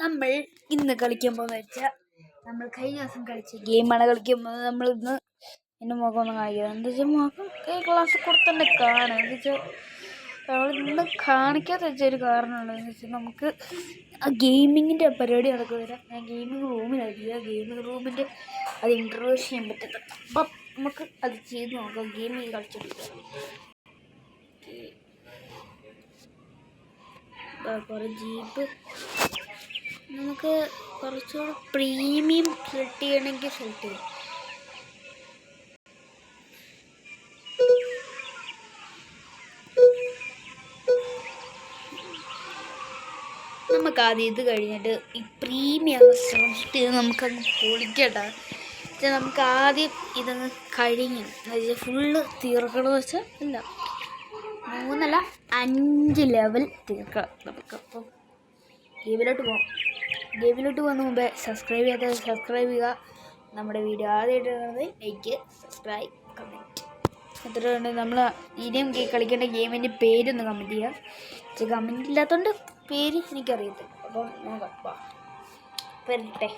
നമ്മൾ ഇന്ന് കളിക്കാൻ പോകുന്ന വെച്ചാൽ നമ്മൾ കഴിഞ്ഞ ദിവസം കളിച്ച ഗെയിമാണ് കളിക്കുമ്പോൾ നമ്മളിന്ന് എൻ്റെ മുഖം ഒന്ന് കാണിക്കുന്നത്. എന്താ വെച്ചാൽ മുഖം ക്ലാസ്സിൽ കൊടുത്തന്നെ കാണും. എന്താ വെച്ചാൽ നമ്മളിന്ന് കാണിക്കാത്ത വെച്ചൊരു കാരണമുണ്ട്. എന്ന് വെച്ചാൽ നമുക്ക് ആ ഗെയിമിങ്ങിൻ്റെ പരിപാടി നടക്കുന്നില്ല. ഞാൻ ഗെയിമിങ് റൂമിലായിരിക്കുക. ഗെയിമിങ് റൂമിൻ്റെ അത് ഇൻട്രൊഡ്യൂസ് ചെയ്യാൻ പറ്റുന്നത്. അപ്പം നമുക്ക് അത് ചെയ്ത് നോക്കാം. ഗെയിമിങ് കളിച്ചെടുക്കുക. കുറേ ജീപ്പ് നമുക്ക് കുറച്ചുകൂടെ പ്രീമിയം സെലക്ട് ചെയ്യണമെങ്കിൽ സെലക്ട് ചെയ്യാം. നമുക്ക് ആദ്യം ഇത് കഴിഞ്ഞിട്ട് ഈ പ്രീമിയം സെലക്ട് ചെയ്ത് നമുക്കങ്ങ് പൊളിക്കട്ടെ. നമുക്ക് ആദ്യം ഇതങ്ങ് കഴിഞ്ഞു ഫുള്ള് തീർക്കണമെന്ന് വെച്ചാൽ ഇല്ല 3 5 ലെവൽ തീർക്കണം നമുക്കപ്പം ഗെയിമിലോട്ട് പോകാം. ഗെയിമിലോട്ട് പോകുന്ന മുമ്പേ സബ്സ്ക്രൈബ് ചെയ്യാത്തത് സബ്സ്ക്രൈബ് ചെയ്യുക. നമ്മുടെ വീഡിയോ ആദ്യമായിട്ട് കാണുന്നത് ലൈക്ക്, സബ്സ്ക്രൈബ്, കമൻറ്റ് എത്രയുണ്ട്. നമ്മൾ ഇനിയും കളിക്കേണ്ട ഗെയിമിൻ്റെ പേരൊന്ന് കമൻറ്റ് ചെയ്യുക. കമൻറ്റ് ഇല്ലാത്തതുകൊണ്ട് പേര് എനിക്കറിയത്തില്ല. അപ്പം നോക്കാം വരട്ടെ.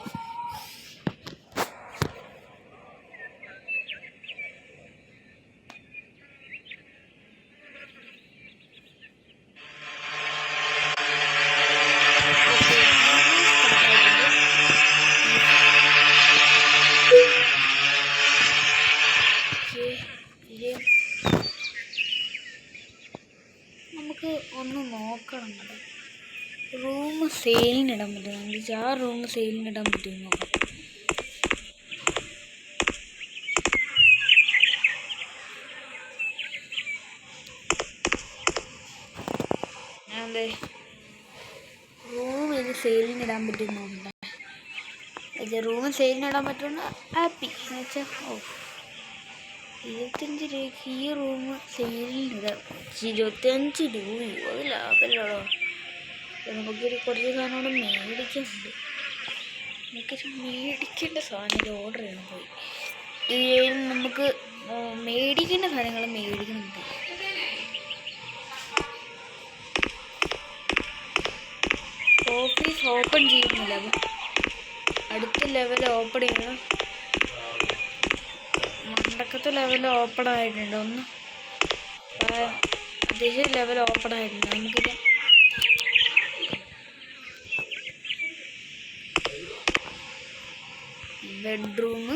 നമുക്ക് ഒന്ന് നോക്കണം. റൂം സെയിലിനിടാൻ പറ്റും. ആ റൂം സെയിലിനിടാൻ പറ്റും നോക്കാം. അതെ റൂം ഇത് സെയിലിനിടാൻ പറ്റും നോക്കട്ടെ. റൂം സെയിലിനിടാൻ പറ്റുന്ന ഹാപ്പി എന്ന് വെച്ചാൽ 25 രൂപയ്ക്ക് ഈ റൂം സെയിലിനിടാം. 25 രൂപയോ അത് ലാഭമല്ലോ. നമുക്കൊരു കുറച്ച് സാധനം കൂടെ മേടിക്കാനുണ്ട്. നമുക്കൊരു മേടിക്കേണ്ട സാധനം ഓർഡർ ചെയ്യണം പോയി. ഇത് നമുക്ക് മേടിക്കേണ്ട സാധനങ്ങൾ മേടിക്കുന്നുണ്ട്. ഓഫീസ് ഓപ്പൺ ചെയ്യുന്നില്ല. അപ്പം അടുത്ത ലെവൽ ഓപ്പൺ ചെയ്യണം. മണ്ടക്കത്തെ ലെവൽ ഓപ്പൺ ആയിട്ടുണ്ട്. ഒന്ന് അത്യാവശ്യം ലെവൽ ഓപ്പൺ ആയിട്ടുണ്ട്. നമുക്കിത് ബെഡ്റൂം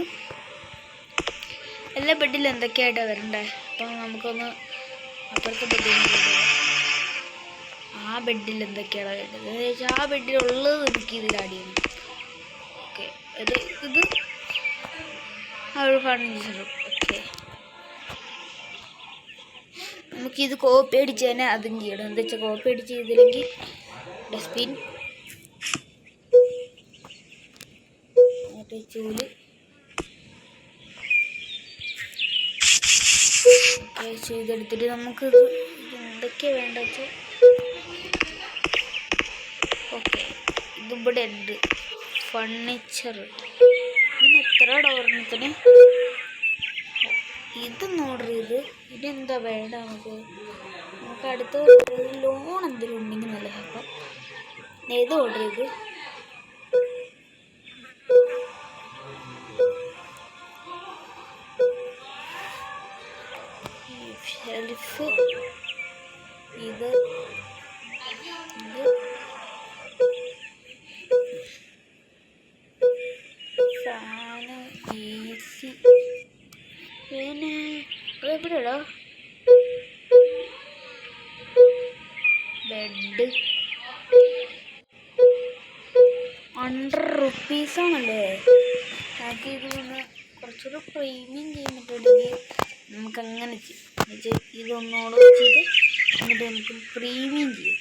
എല്ലാ ബെഡിലും എന്തൊക്കെയായിട്ടാണ് വരണ്ടേ. അപ്പം നമുക്കൊന്ന് അപ്പുറത്തെ ബെഡിൽ ആ ബെഡിൽ എന്തൊക്കെയാണ് വേണ്ടത് എന്ന് വെച്ചാൽ ആ ബെഡിലുള്ളത് നമുക്ക് ഇതിൽ ആഡ് ചെയ്യണം. ഓക്കെ ഇത് ആ ഒരു ഫർണിച്ചറും. ഓക്കെ നമുക്കിത് കോപ്പി അടിച്ച് തന്നെ അതും ചെയ്യണം. എന്താ വെച്ചാൽ കോപ്പി അടിച്ച് ചെയ്തില്ലെങ്കിൽ ഡസ്റ്റ്ബിൻ, ചൂല് ചെയ്തെടുത്തിട്ട് നമുക്ക് എന്തൊക്കെയാണ് വേണ്ട വെച്ചാൽ ഓക്കെ ഇതിവിടെ ഉണ്ട്. ഫർണിച്ചർ ഇതിന് എത്ര ഡോറിനത്തിന് ഇതൊന്ന് ഓർഡർ ചെയ്ത് ഇതെന്താ വേണ്ട നമുക്ക് അടുത്ത ലോൺ എന്തെങ്കിലും ഉണ്ടെങ്കിൽ നല്ല. അപ്പം ഏത് ഓർഡർ ചെയ്ത് ഷെൽഫ് ഇത് ഫാന്, AC പിന്നെ അതെവിടെയാടോ ബെഡ് 100 റുപ്പീസാണല്ലേ. ബാക്കി ഇത് പിന്നെ കുറച്ചുകൂടെ പ്രീമിയം ചെയ്യുന്നിട്ടുണ്ടെങ്കിൽ നമുക്കങ്ങനെ ചെയ്യും. ഇതൊന്നോട് ചെയ്ത് എന്നിട്ട് നമുക്ക് പ്രീമിയം ചെയ്യും.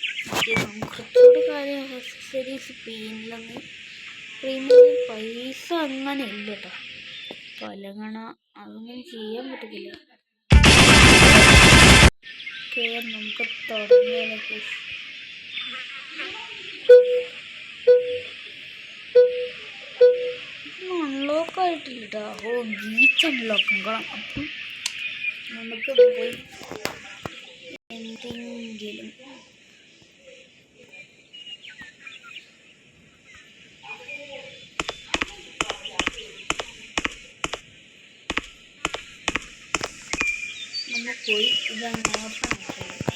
നമുക്ക് കുറച്ചുകൂടി കാര്യം ആക്സസറീസ് പെയിൻറ്റിലൊന്നും പ്രീമിയം പൈസ അങ്ങനെ ഇല്ല കേട്ടോ. പലകണ അതൊന്നും ചെയ്യാൻ പറ്റത്തില്ല. ഓക്കെ നമുക്ക് തുടങ്ങിയാലോ. അൺലോക്ക് ആയിട്ടില്ല കേട്ടോ. ബീച്ച് അൺലോക്ക് ആക്കണം. അപ്പം നമുക്ക് പോയി എന്തെങ്കിലും പോയി ഇതാണ് ഓപ്പൺ ആക്കുന്നത്.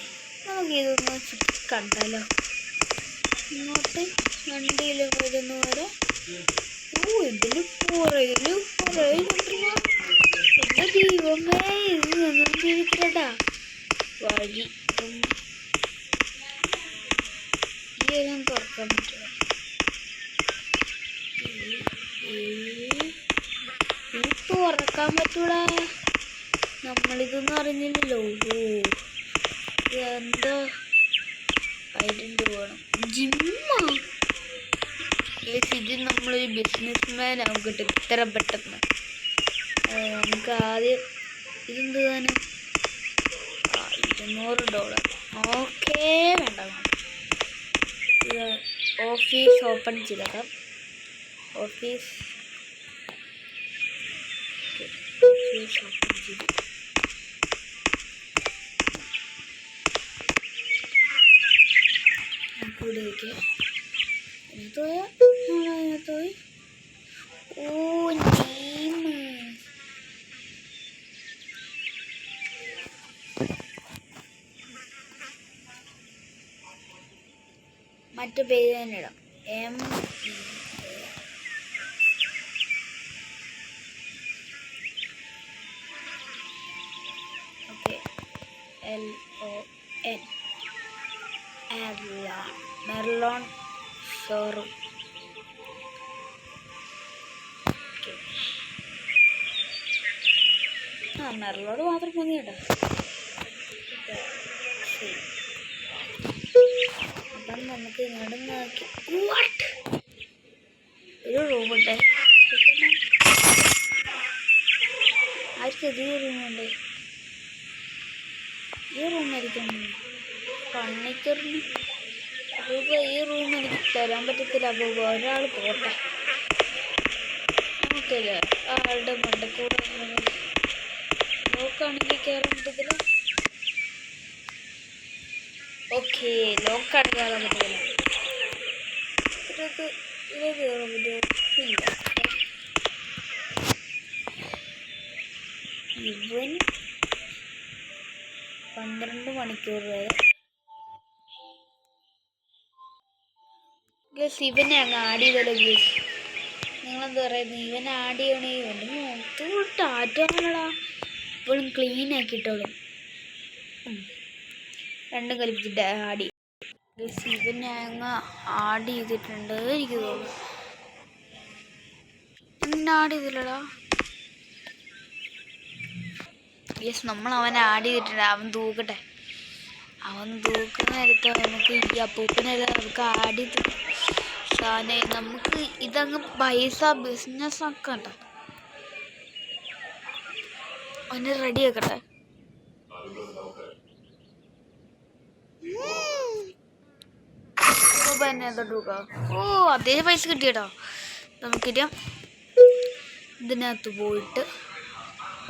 നമുക്ക് ഇതൊന്ന് ചുറ്റി കണ്ടാലോ. ഇങ്ങോട്ട് വണ്ടിയിൽ വരുന്ന പോലെ. ഇതിന് പുറയിലുണ്ടല്ലോ. എന്റെ ദൈവമേ, ഇത് നിന്നും ജീവിക്കട്ടാ വഴി. ഈ എല്ലാം തുറക്കാൻ പറ്റില്ല. ഇത് തുറക്കാൻ പറ്റൂടാ. നമ്മളിതൊന്നും അറിഞ്ഞില്ലല്ലോ. എന്താ ഐഡന്റ് വേണം. ജിമ്മ ഇത് നമ്മളൊരു ബിസിനസ് മാൻ ആവും കിട്ടും ഇത്ര പെട്ടെന്ന്. നമുക്ക് ആദ്യം ഇതെന്ത് തന്നെ $200. ഓക്കേ, വേണ്ട. ഓഫീസ് ഓപ്പൺ ചെയ്തേക്കാം. ഓഫീസ് ഓപ്പൺ ചെയ്തു. ഇവിടെ വയ്ക്കുക. അതിനകത്തോയി മറ്റു പേര് തന്നെ ഇടാം. LON മെർലോൺ showroom. മെർലോട് മാത്രം മതി കേട്ടോ. അപ്പം നമുക്ക് ഇങ്ങോട്ട് നോക്കി ഒരു റൂമുണ്ട്. ആർക്കും ഈ റൂമുണ്ട്. ഈ റൂമായിരിക്കും ഫർണിച്ചറിന്. അപ്പോൾ ഈ റൂം എനിക്ക് തരാൻ പറ്റത്തില്ല. അപ്പോൾ ഒരാൾ പോട്ടെ. നമുക്കല്ലേ ആളുടെ മണ്ടക്കൂടെ ലോക്കാണെങ്കിൽ കയറാൻ പറ്റത്തില്ല. ഓക്കെ, ലോക്കാണ് കയറാൻ പറ്റില്ല. ഇത് കയറാൻ പറ്റില്ല. ഇവൻ 12 മണിക്കൂർ വരെ ഇവനെ അങ്ങ് ആഡ് ചെയ്തല്ലോ. നിങ്ങളെന്താ പറയുന്നത്? ഇവനെ ആഡ് ചെയ്യണേ. ടാറ്റാണടാ. ഇപ്പോഴും ക്ലീൻ ആക്കിയിട്ടോളും. രണ്ടും കലിപ്പിച്ചിട്ട് ആഡ് ചെയ്യും. ഇവനെ അങ്ങ് ആഡ് ചെയ്തിട്ടുണ്ട് എനിക്ക് തോന്നുന്നു. എന്നെ ആഡ് ചെയ്തില്ലടാ. നമ്മൾ അവനെ ആഡ് ചെയ്തിട്ടുണ്ട്. അവൻ തൂക്കട്ടെ. അവൻ തൂക്കുന്ന നേരത്തെ നമുക്ക് ഈ അപ്പൂപ്പനെല്ലാം നമുക്ക് ആഡ് ചെയ്ത് സാധനം നമുക്ക് ഇതങ്ങ് പൈസ ബിസിനസ് ആക്കട്ടെ. അവന് റെഡി ആക്കട്ടെ. അതേ പൈസ കിട്ടിയട്ടോ. നമുക്കില്ല ഇതിനകത്ത് പോയിട്ട്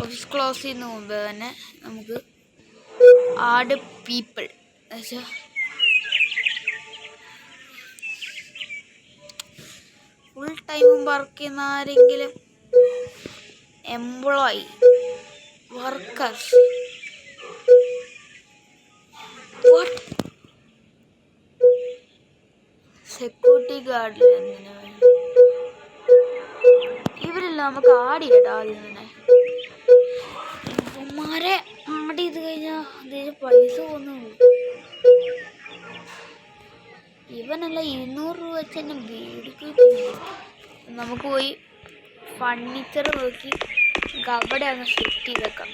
ഓഫീസ് ക്ലോസ് ചെയ്യുന്ന മുമ്പ് തന്നെ നമുക്ക് ആഡ് പീപ്പിൾ ഫുൾ ടൈമും വർക്ക് ചെയ്യുന്ന ആരെങ്കിലും എംപ്ലോയി വർക്കേഴ്സ് സെക്യൂരിറ്റി ഗാർഡിൽ ഇവരെല്ലാം നമുക്ക് ആഡ് ചെയ്യട്ടോ. ആദ്യം തന്നെ ഇവന്മാരെ ആഡ് ചെയ്ത് കഴിഞ്ഞാൽ അതിന് പൈസ പോകുന്നുള്ളൂ. ഇവനല്ല 200 രൂപ വെച്ച് തന്നെ മേടിക്കും. നമുക്ക് പോയി ഫർണിച്ചർ നോക്കി അവിടെ അങ്ങ് സെറ്റ് ചെയ്തേക്കാം.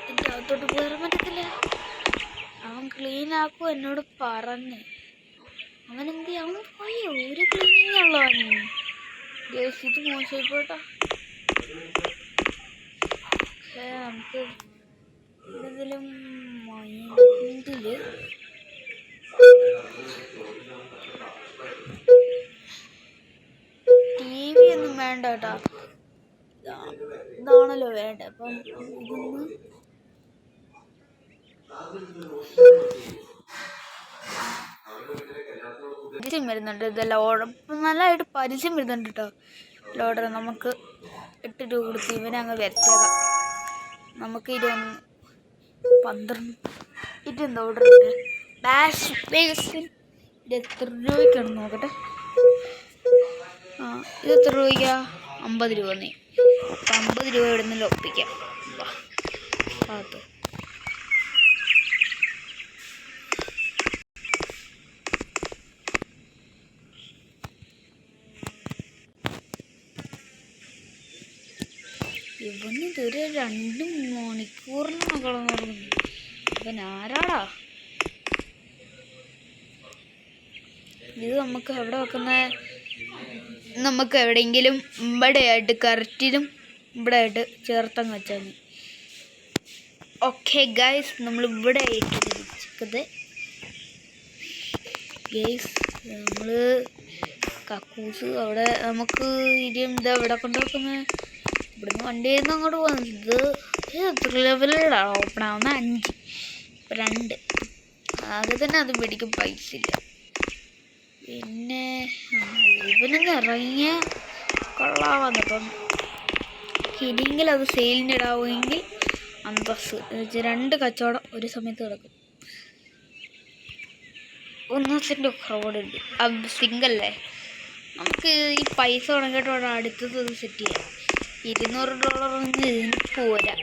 എൻ്റെ അകത്തോട്ട് പോകാൻ പറ്റത്തില്ല. അവൻ ക്ലീൻ ആക്കും എന്നോട് പറഞ്ഞ്. അവൻ പോയി ഒരു ക്ലീനിങ് ഉള്ളതാണ്. ഇത് മോശമായി പോട്ടാ. നമുക്ക് എന്തെങ്കിലും മൈൻഡില് TV ഒന്നും വേണ്ട കേട്ടോ. ഇതാണല്ലോ വേണ്ട. അപ്പം ഇതൊന്ന് പരസ്യം വരുന്നുണ്ട്. ഇതെല്ലാം നല്ലതായിട്ട് പരസ്യം വരുന്നുണ്ട് കേട്ടോ. ലോഡർ നമുക്ക് 8 രൂപ കൊടുത്ത് ഇവനെ അങ്ങ് വരുത്തേക്കാം. നമുക്ക് 12 ഇതെന്താ ഓർഡർ ചെയ്തത്? ഡാഷ് വേഗസിൻ ഇത് എത്ര രൂപയ്ക്കാണ് നോക്കട്ടെ. ഇത് എത്ര രൂപയ്ക്കാ? 50 രൂപ. നീ 50 രൂപ ഇവിടെ നിന്ന് ഒപ്പിക്കാം. അത് ഇവനിതൊരു 2 മണിക്കൂറിനാണ് കളഞ്ഞിറങ്ങുന്നത്. ഇവൻ ആരാടാ? ഇത് നമുക്ക് എവിടെ വെക്കുന്ന? നമുക്ക് എവിടെയെങ്കിലും ഇവിടെ ആയിട്ട് കറക്റ്റിലും ഇവിടെ ആയിട്ട് ചേർത്തങ്ങ് വെച്ചാൽ മതി. ഓക്കെ ഗൈസ്, നമ്മൾ ഇവിടെ ആയിട്ട് വെച്ചത് ഗൈസ്. നമ്മൾ കക്കൂസ് അവിടെ നമുക്ക് ഇതാ ഇവിടെ കൊണ്ടുവെക്കുന്നത്. ഇവിടുന്ന് വണ്ടിയിൽ നിന്ന് അങ്ങോട്ട് പോകുന്നത്. ഇത് എത്ര ലെവലിലാണ് ഓപ്പൺ ആവുന്ന? 5 2 ആകെ തന്നെ അത് പിടിക്കും. പൈസ ഇല്ല. പിന്നെ ഇവനൊന്ന് ഇറങ്ങിയ കൊള്ളാവാന്നിപ്പം. ഇനിയെങ്കിൽ അത് സെയിലിനിടാവുമെങ്കിൽ അന്തസ് 2 കച്ചവടം ഒരു സമയത്ത് കിടക്കും. 1 സെൻറ്റ് ക്രൗഡുണ്ട്. അത് സിംഗല്ലേ. നമുക്ക് ഈ പൈസ ഉണങ്ങിയിട്ട് വേണം അടുത്തത് സെറ്റ് ചെയ്യാം. $200 ഇതിന് പോരാ.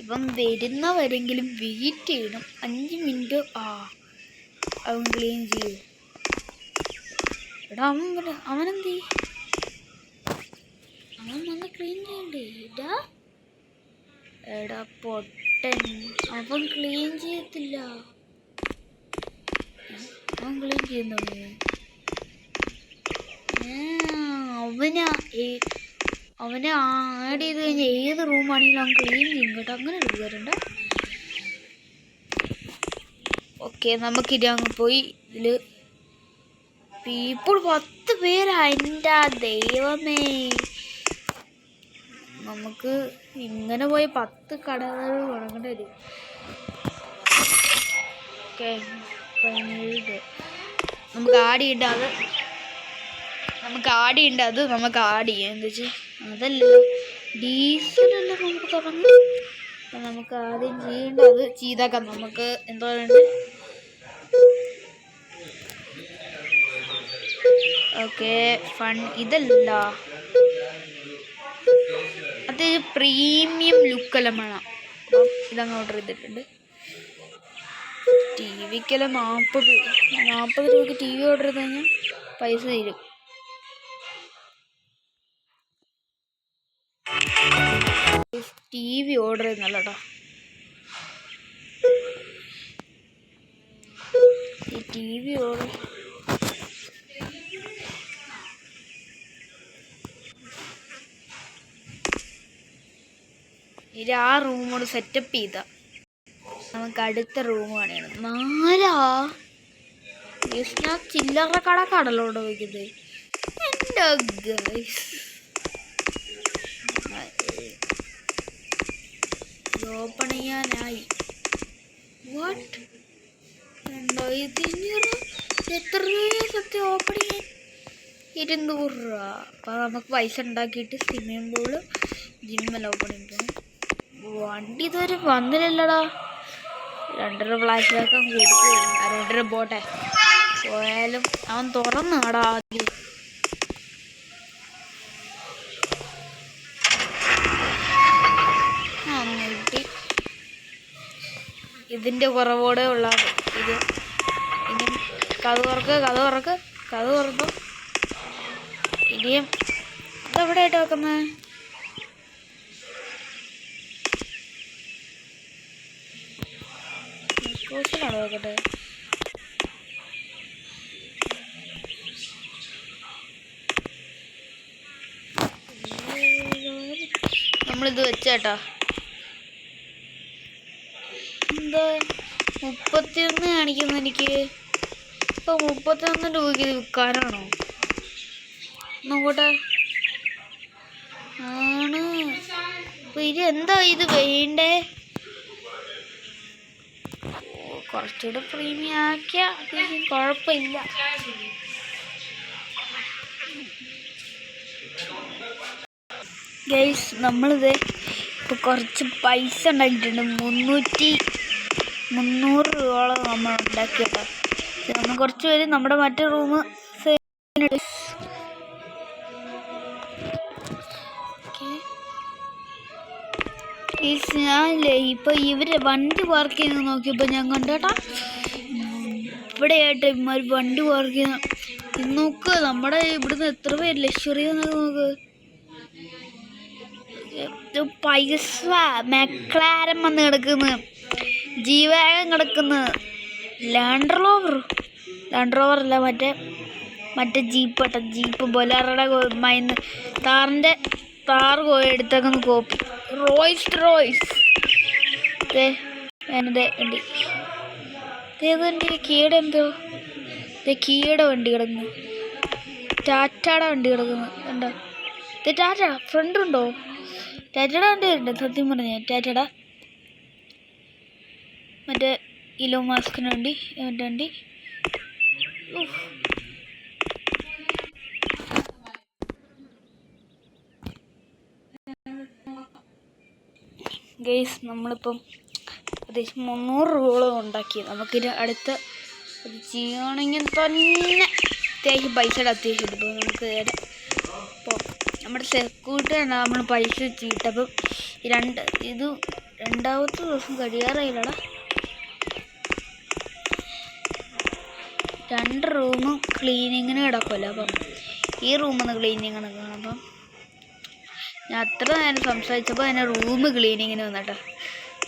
ഇപ്പം വരുന്നവരെങ്കിലും വെയിറ്റ് ചെയ്യണം. 5 മിനിറ്റ് അവൻ ക്ലീൻ ചെയ്യും. എടാ അവനെന്ത്? അവൻ വന്ന് ക്ലീൻ ചെയ്യണ്ടേ? എടാ പൊട്ടൻ, അവൻ ക്ലീൻ ചെയ്യത്തില്ല. അവൻ ക്ലീൻ ചെയ്യുന്നു. അവനെ ആഡ് ചെയ്ത് കഴിഞ്ഞാൽ ഏത് റൂമാണെങ്കിലും അവൻ ക്ലീൻ ചെയ്യും കേട്ടോ. അങ്ങനെ എടുക്കാറുണ്ട്. ഓക്കെ, നമുക്കിത് അങ്ങ് പോയി. ഇതിൽ ഇപ്പോൾ 10 പേരാ. എൻ്റെ ദൈവമേ, നമുക്ക് ഇങ്ങനെ പോയി 10 കടകൾ തുടങ്ങേണ്ടി വരും. ഓക്കെ, നമുക്ക് ആഡ് ചെയ്യേണ്ട അത് നമുക്ക് ആഡ് ചെയ്യാം. എന്താ വെച്ചാൽ അതല്ലോ ഡീസലല്ല നമുക്ക് തുടങ്ങാം. അപ്പം നമുക്ക് ആദ്യം ചെയ്യേണ്ടത് ചെയ്തേക്കാം. നമുക്ക് എന്താ വേണ്ടത്? ഓക്കെ, ഇതല്ല, അത് പ്രീമിയം ലുക്കെല്ലാം വേണം. അപ്പം ഇതങ്ങ് ഓർഡർ ചെയ്തിട്ടുണ്ട്. TV-ക്കെല്ലാം 40 രൂപയ്ക്ക് TV ഓർഡർ ചെയ്ത് കഴിഞ്ഞാൽ പൈസ തരും. TV ഓർഡർ ചെയ്യുന്നല്ലോ കേട്ടോ. ഈ TV ഓർഡർ ആ റൂമോട് സെറ്റപ്പ് ചെയ്ത നമുക്ക് അടുത്ത റൂം പണിയണം. 4 ഞാൻ ചില്ലറ കടക്കാണല്ലോ ഇവിടെ വയ്ക്കുന്നത്. എൻ്റെ ഗൈസ്, ഓപ്പൺ ചെയ്യാനായി. വാട്ട്? എത്ര രൂപ സത്യം ഓപ്പൺ ചെയ്യാൻ? 200 രൂപ. അപ്പം നമുക്ക് പൈസ ഉണ്ടാക്കിയിട്ട് സ്വിമ്മിംഗ് പൂള് ജിമ്മെല്ലാം ഓപ്പൺ ചെയ്യണം. വണ്ടി ഇതുവരെ വന്നില്ലല്ലോടാ. 2.5 ഫ്ലാഷ് ബാക്ക് കൊടുത്തു. 2.5 പോട്ടെ, പോയാലും അവൻ തുറന്നാടാ ആദ്യം. കിട്ടി. ഇതിൻ്റെ കുറവോടെ ഉള്ളത് ഇത്. ഇനി കഥ തുറക്കും. ഇനിയും ഇതെവിടെ ആയിട്ട് വെക്കുന്നത്? കോഴ്സിലാണോ നോക്കട്ടെ? നമ്മളിത് വെച്ചേട്ടാ. എന്താ 31 കാണിക്കുന്നു എനിക്ക്? ഇപ്പം 31 രൂപയ്ക്ക് ഇത് വിൽക്കാനാണോ? നോക്കട്ടെ. ആണ്. അപ്പം ഇത് എന്താ ഇത് വേണ്ടേ? കുറച്ചുകൂടെ പ്രീമിയം ആക്കിയാൽ കുഴപ്പമില്ല. ഗൈസ് നമ്മളിത് ഇപ്പോൾ കുറച്ച് പൈസ ഉണ്ടാക്കിയിട്ടുണ്ട്. 300 രൂപയോളം നമ്മൾ ഉണ്ടാക്കിയിട്ടോ. നമ്മൾ കുറച്ച് പേര് നമ്മുടെ മറ്റേ റൂം ഞാനില്ലേ ഇപ്പോൾ ഇവർ വണ്ടി പാർക്ക് ചെയ്യുന്നത് നോക്കിയപ്പോൾ ഞാൻ കണ്ടേട്ടാ ഇവിടെയായിട്ട് ഇവന്മാർ വണ്ടി പാർക്ക് ചെയ്യുന്ന നോക്ക്. നമ്മുടെ ഇവിടുന്ന് എത്ര പേര് ലക്ഷറി നോക്ക്. പൈസ മെക്ലാരം വന്ന് കിടക്കുന്നു, ജീവാഗം കിടക്കുന്നു, ലാൻഡ് റോവർ അല്ല മറ്റേ ജീപ്പ് ബൊലാറയുടെ മൈന്ന് താറ് എടുത്തേക്കുന്ന കോപ്പി റോയ്സ് എൻ്റെ വണ്ടി. ഏതെൻ്റെ കീയുടെ എന്തോ കീയുടെ വണ്ടി കിടക്കുന്നു, ടാറ്റയുടെ വണ്ടി കിടക്കുന്നു കണ്ടോ. ടാറ്റ ഫ്രണ്ട് ഉണ്ടോ? ടാറ്റയുടെ വണ്ടി വരുന്നുണ്ട് സത്യം പറഞ്ഞ. ടാറ്റയുടെ മറ്റേ ഇലോ മാസ്കിന് വണ്ടി വണ്ടി. ഗൈസ് നമ്മളിപ്പം അത്യാവശ്യം 300 രൂപയോളം ഉണ്ടാക്കി. നമുക്കിത് അടുത്ത ഇത് ചെയ്യണമെങ്കിൽ തന്നെ അത്യാവശ്യം പൈസയുടെ അത്യാവശ്യം. ഇപ്പോൾ നമുക്ക് ഇപ്പോൾ നമ്മുടെ സെക്യൂരിറ്റി നമ്മൾ പൈസ ചീട്ടപ്പം രണ്ടാമത്തെ ദിവസം കഴിയാറായില്ലടാ. 2 റൂമും ക്ലീനിങ്ങിന് കിടക്കുമല്ലോ. അപ്പം ഈ റൂമൊന്ന് ക്ലീനിങ് നടക്കണം. അപ്പം ഞാൻ അത്ര നേരം സംസാരിച്ചപ്പോൾ തന്നെ റൂം ക്ലീനിങ്ങിന് വന്നിട്ടോ.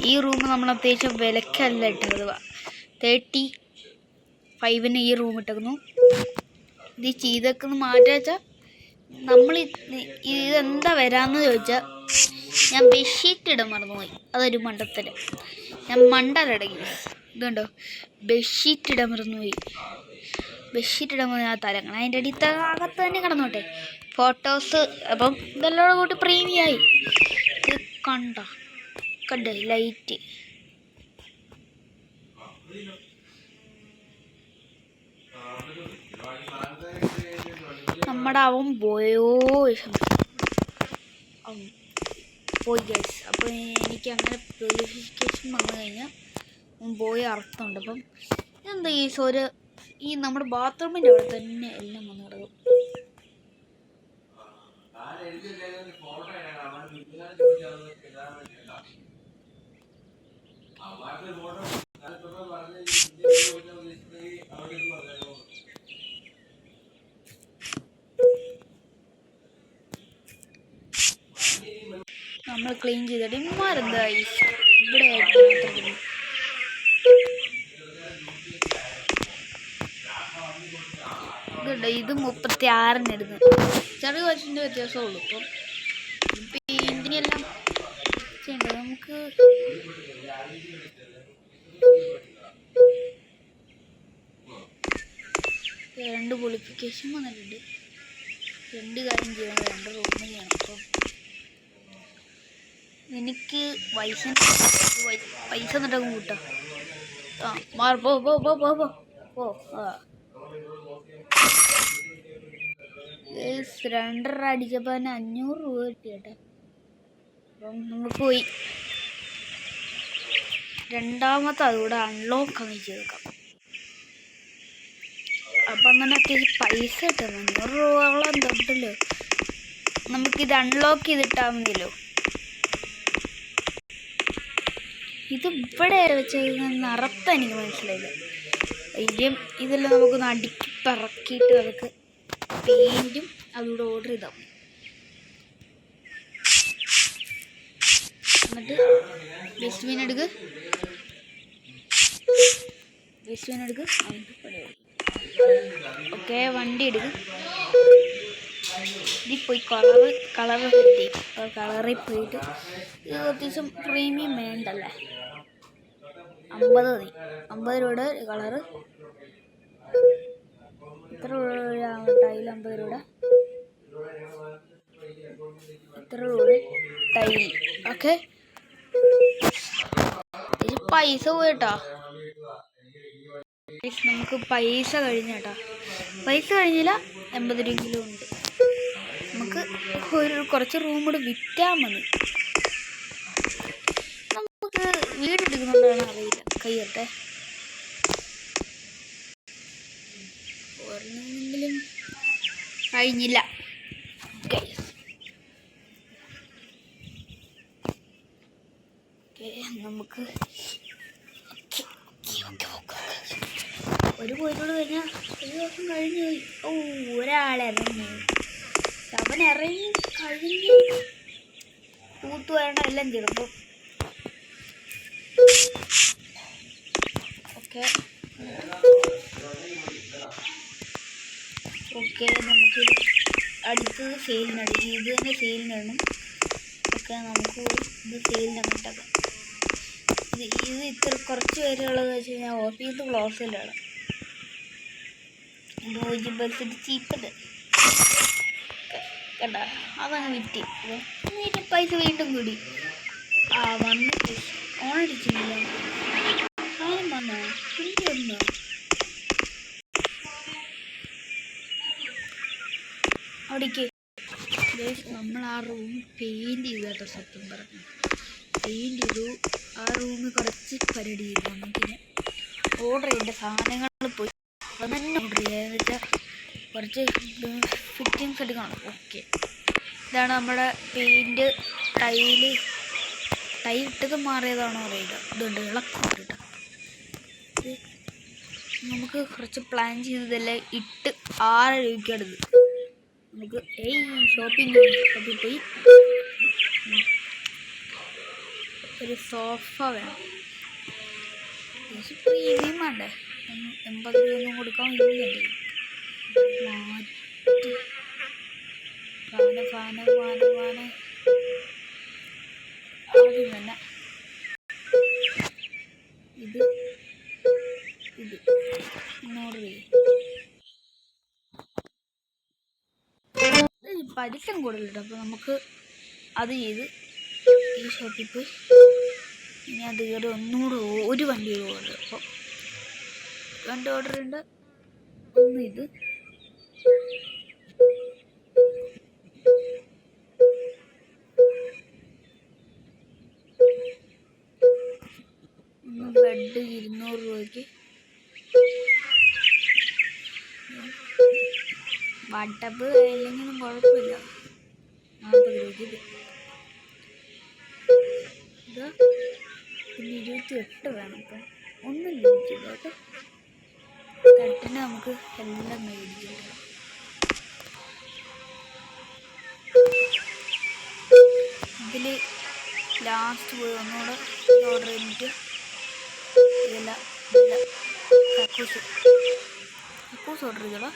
ഈ റൂം നമ്മൾ അത്യാവശ്യം വിലക്കല്ല ഇട്ടത്. 35-ന് ഈ റൂം ഇട്ടേക്കുന്നു. ഇത് ചെയ്തൊക്കെ മാറ്റി വെച്ചാൽ നമ്മൾ ഇതെന്താ വരാമെന്ന് ചോദിച്ചാൽ ഞാൻ ബെഡ്ഷീറ്റ് ഇടാൻ മറന്നുപോയി. അതൊരു മണ്ടത്തരം. ഞാൻ മണ്ടലടങ്ങി. ഇതുണ്ടോ ബെഡ്ഷീറ്റ് ഇടാൻ മറന്നുപോയി. ബെഡ്ഷീറ്റ് ഇടാൻ ആ തലങ്ങൾ അതിൻ്റെ അകത്ത് തന്നെ കിടന്നോട്ടെ. ഫോട്ടോസ് അപ്പം ഇതെല്ലാം കൂട്ടി പ്രീമിയായി. ഇത് കണ്ടേ ലൈറ്റ് നമ്മുടെ അവൻ പോയോ പോയി ഗൈസ്. അപ്പോൾ എനിക്ക് അങ്ങനെ പ്യൂരിഫിക്കേഷൻ വന്നു കഴിഞ്ഞാൽ പോയ അർത്ഥമുണ്ട്. അപ്പം എന്താ ഈ നമ്മുടെ ബാത്റൂമിൻ്റെ അവിടെ തന്നെ എല്ലാം വന്ന് കിടക്കും. നമ്മൾ ക്ലീൻ ചെയ്തിട്ട് ഇമാരെന്താ ഇവിടെ ഇത് 36-ന് ഇടുന്നത്. ചെറിയ കുറച്ചിൻ്റെ വ്യത്യാസമുള്ളൂ. ഇപ്പം പെയിൻറ്റിനെല്ലാം ചെയ്യേണ്ടത് നമുക്ക്. രണ്ട് ക്വാളിഫിക്കേഷൻ വന്നിട്ടുണ്ട്. 2 കാര്യം ചെയ്യണം, 2 റൂമിൽ ചെയ്യണം. അപ്പം എനിക്ക് പൈസ എന്നിട്ടങ്ങ് കൂട്ടാം. പോ 2.5 അടിച്ചപ്പോൾ തന്നെ 500 രൂപ കിട്ടി കേട്ടോ. അപ്പം നമുക്ക് പോയി രണ്ടാമത്തെ അതുകൂടെ അൺലോക്ക് അങ്ങ് ചെയ്തേക്കാം. അപ്പം അങ്ങനെ അത്യാവശ്യം പൈസ കിട്ടും. 500 രൂപയോളം തൊട്ടല്ലോ. നമുക്കിത് അൺലോക്ക് ചെയ്തിട്ടാൽ മതിയല്ലോ. ഇത് ഇവിടെ വെച്ചേക്കുന്ന അർത്ഥം എനിക്ക് മനസ്സിലായില്ല. ഇതെല്ലാം നമുക്കൊന്ന് അടുക്കി പറക്കിയിട്ട് നമുക്ക് പെയിൻറ്റും അതുകൂടെ ഓർഡർ ചെയ്താൽ മതി. എന്നിട്ട് ഡസ്റ്റ്ബിൻ എടുക്ക്. ഓക്കെ വണ്ടി എടുക്ക്. ഇതിൽ പോയി കളർ കിട്ടി. കളറിൽ പോയിട്ട് ഇത് അത്യാവശ്യം പ്രീമിയം വേണ്ടല്ലേ. 50 മതി. 50 രൂപയുടെ കളറ്. എത്ര രൂപ ടൈൽ? 50 രൂപ. എത്ര രൂപ ടൈൽ? ഓക്കെ ഇത് പൈസ പോയിട്ടാ. നമുക്ക് പൈസ കഴിഞ്ഞേട്ടാ. പൈസ കഴിഞ്ഞില്ല. 80 രൂപയെങ്കിലും ഉണ്ട്. നമുക്ക് നമുക്ക് കുറച്ച് റൂം കൂടെ വിറ്റാൽ മതി. നമുക്ക് വീടെടുക്കുന്നുണ്ടാണ് അറിയില്ല. കയ്യട്ടെ ഒരെണ്ണമെങ്കിലും കഴിഞ്ഞില്ല. നമുക്ക് ഒരു പോയിട്ടോട് കഴിഞ്ഞാൽ ഒരു ദിവസം കഴിഞ്ഞു പോയി. ഒരാളിറങ്ങി, അവൻ ഇറങ്ങി കഴിഞ്ഞ് തൂത്തു വരണം എല്ലാം ചിലപ്പോൾ. ഓക്കെ നമുക്കിത് അടുത്തത് സെയിലിനടിക്കും. ഇത് തന്നെ സെയിലിനാണ്. ഓക്കെ നമുക്ക് ഇത് സെയിലിനങ്ങോട്ടൊക്കെ ഇത് ഇത്ര കുറച്ച് പേരുള്ളത് വെച്ച് കഴിഞ്ഞാൽ ഓഫീസ് ക്ലോസിലാണ്. ഇത് ബസ്സിട്ട് ചീപ്പത് കണ്ട അതങ്ങ് വിറ്റ് എന്നിട്ട് പൈസ വീണ്ടും കൂടി. വന്നിട്ട് ഓണടിച്ചില്ല. ആരും വന്നോ? കുഞ്ഞൊന്നോ? അവിടേക്ക് നമ്മൾ ആ റൂം പെയിൻറ് ചെയ്തു കേട്ടോ. സത്യം പറഞ്ഞു പെയിൻറ് ചെയ്തു. ആ റൂമിൽ കുറച്ച് പരിപാടി ചെയ്തു. നമുക്കിങ്ങനെ ഓർഡർ ചെയ്യേണ്ട സാധനങ്ങൾ പോയി അത് തന്നെ ഓർഡർ ചെയ്യാന്ന് വെച്ചാൽ കുറച്ച് ഫിറ്റിങ്സ് എടുക്കണം. ഓക്കെ ഇതാണ് നമ്മുടെ പെയിൻറ്. ടൈൽ ഇട്ടത് മാറിയതാണോ അറിയില്ല. ഇതുണ്ട് ഇളക്കിട്ട് നമുക്ക് കുറച്ച് പ്ലാൻ ചെയ്തതെല്ലാം ഇട്ട് 6 രൂപയ്ക്കാണിത്. നമുക്ക് ഷോപ്പിംഗ് പോയി ഒരു സോഫ വേണം. പ്രീമിയം വേണ്ടേ? 80 രൂപയൊന്നും കൊടുക്കാൻ ഇല്ലല്ലേ. ഫാന ആദ്യം തന്നെ ഇത് ഓർഡർ ചെയ്യും. പലിശം കൂടുതലുണ്ട്. അപ്പോൾ നമുക്ക് അത് ചെയ്ത് ഈ ഷോപ്പിൽ പോയി ഇനി അത് കയറി ഒന്നുകൂടെ ഒരു വണ്ടി ഓർഡർ. അപ്പോൾ 2 ഓർഡർ ഉണ്ട്. ഒന്ന് ഇത് ബെഡ് 200 രൂപയ്ക്ക്. വാട്ടപ്പ് ഇല്ലെങ്കിലും കുഴപ്പമില്ല. 40 രൂപയ്ക്ക് ഇത്. പിന്നെ 28 വേണം. ഇപ്പം ഒന്നും ലഭിച്ചില്ല കേട്ടോ. തട്ടിന് നമുക്ക് എല്ലാം മേടിച്ചില്ല. ഇതിൽ ലാസ്റ്റ് പോയി ഒന്നുകൂടെ ഓർഡർ ചെയ്തിട്ട് ഇതെല്ലാം കക്കൂസ് ഓർഡർ ചെയ്തോളാം.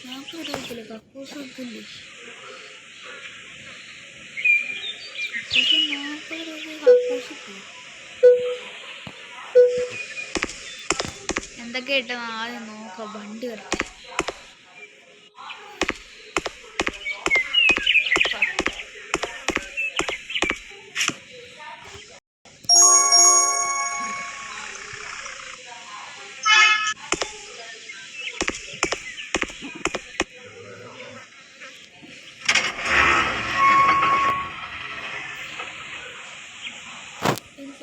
40 രൂപയ്ക്കില്ല കക്കൂസ് കിട്ടില്ലേ. 40 രൂപ കക്കൂസ് കിട്ടും. എന്തൊക്കെ ഇട്ടാൽ ആദ്യം നോക്കാം. വണ്ടി വരട്ടെ.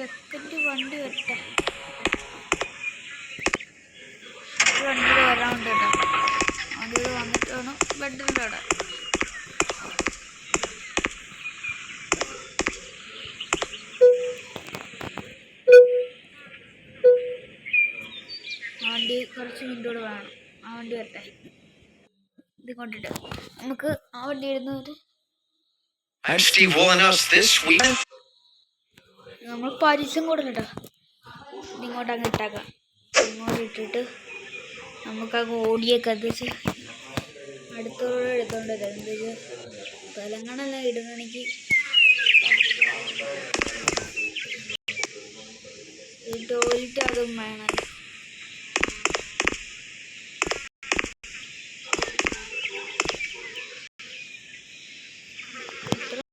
സെക്കൻഡ് വണ്ടി വരട്ടെ. വണ്ടി വരാനുണ്ട് കേട്ടോ. വണ്ടി വന്നിട്ട് വേണം ബെഡിൻ്റെ അവിടെ. വണ്ടി കുറച്ച് മിനിറ്റോട് വേണം. ആ വണ്ടി വരട്ടെ. ഇത് കൊണ്ടിട്ട് നമുക്ക് ആ വണ്ടി ഇടുന്നത് നമ്മൾ പരിസം കൊടുക്കട്ടോ. ഇങ്ങോട്ട് അങ്ങ് ഇട്ടാക്കാം. ഇങ്ങോട്ട് ഇട്ടിട്ട് നമുക്കങ്ങ് ഓടിയൊക്കെ വെച്ച് അടുത്തോടെ എടുത്തോണ്ടല്ലോ. എന്താ വെച്ചാൽ തെലങ്കാണെല്ലാം ഇടുകയാണെങ്കിൽ ടോയ്ലറ്റ് അതും വേണം.